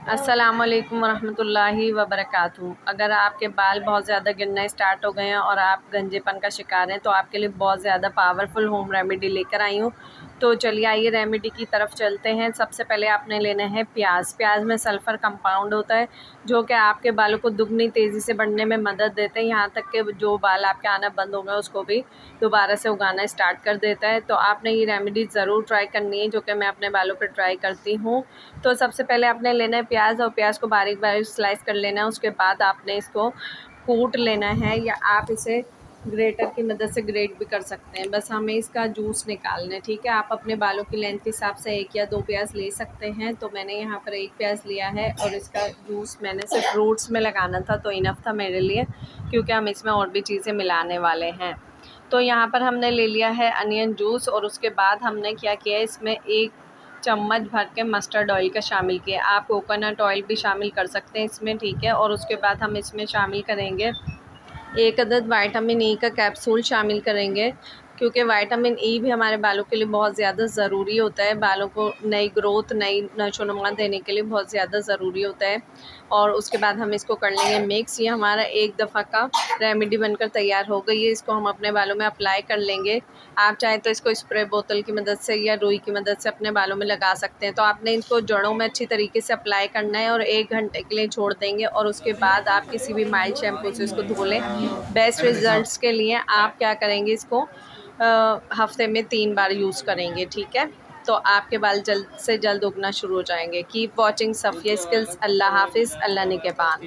अस्सलामुअलैकुम वरहमतुल्लाहि वबरकातुहू। अगर आपके बाल बहुत ज़्यादा गिरना स्टार्ट हो गए हैं और आप गंजेपन का शिकार हैं तो आपके लिए बहुत ज़्यादा पावरफुल होम रेमेडी लेकर आई हूँ। तो चलिए आइए रेमेडी की तरफ चलते हैं। सबसे पहले आपने लेना है प्याज। प्याज में सल्फ़र कंपाउंड होता है जो कि आपके बालों को दुगनी तेज़ी से बढ़ने में मदद देते हैं, यहाँ तक कि जो बाल आपके आना बंद हो गए उसको भी दोबारा से उगाना स्टार्ट कर देता है। तो आपने ये रेमेडी ज़रूर ट्राई करनी है, जो कि मैं अपने बालों पर ट्राई करती हूँ। तो सबसे पहले आपने लेना है प्याज और प्याज को बारीक बारीक स्लाइस कर लेना है। उसके बाद आपने इसको कूट लेना है या आप इसे ग्रेटर की मदद से ग्रेट भी कर सकते हैं। बस हमें इसका जूस निकालना है, ठीक है। आप अपने बालों की लेंथ के हिसाब से 1 या 2 प्याज ले सकते हैं। तो मैंने यहाँ पर 1 प्याज लिया है और इसका जूस मैंने सिर्फ रूट्स में लगाना था तो इनफ था मेरे लिए, क्योंकि हम इसमें और भी चीज़ें मिलाने वाले हैं। तो यहाँ पर हमने ले लिया है अनियन जूस और उसके बाद हमने क्या किया है, इसमें 1 चम्मच भर के मस्टर्ड ऑयल का शामिल किया। आप कोकोनट ऑयल भी शामिल कर सकते हैं इसमें, ठीक है। और उसके बाद हम इसमें शामिल करेंगे 1 अदद विटामिन ई का कैप्सूल शामिल करेंगे, क्योंकि विटामिन ई भी हमारे बालों के लिए बहुत ज़्यादा ज़रूरी होता है। बालों को नई ग्रोथ, नई नशोनुमा देने के लिए बहुत ज़्यादा ज़रूरी होता है। और उसके बाद हम इसको कर लेंगे मिक्स। ये हमारा एक दफ़ा का रेमेडी बनकर तैयार हो गई है। इसको हम अपने बालों में अप्लाई कर लेंगे। आप चाहें तो इसको स्प्रे बोतल की मदद से या रुई की मदद से अपने बालों में लगा सकते हैं। तो आपने इनको जड़ों में अच्छी तरीके से अप्लाई करना है और 1 घंटे के लिए छोड़ देंगे और उसके बाद आप किसी भी माइल्ड शैम्पू से इसको धो लें। बेस्ट रिजल्ट्स के लिए आप क्या करेंगे, इसको हफ्ते में 3 बार यूज़ करेंगे, ठीक है। तो आपके बाल जल्द से जल्द उगना शुरू हो जाएंगे। Keep watching Safiya skills. अल्लाह हाफिज़। अल्लाह निगहबान।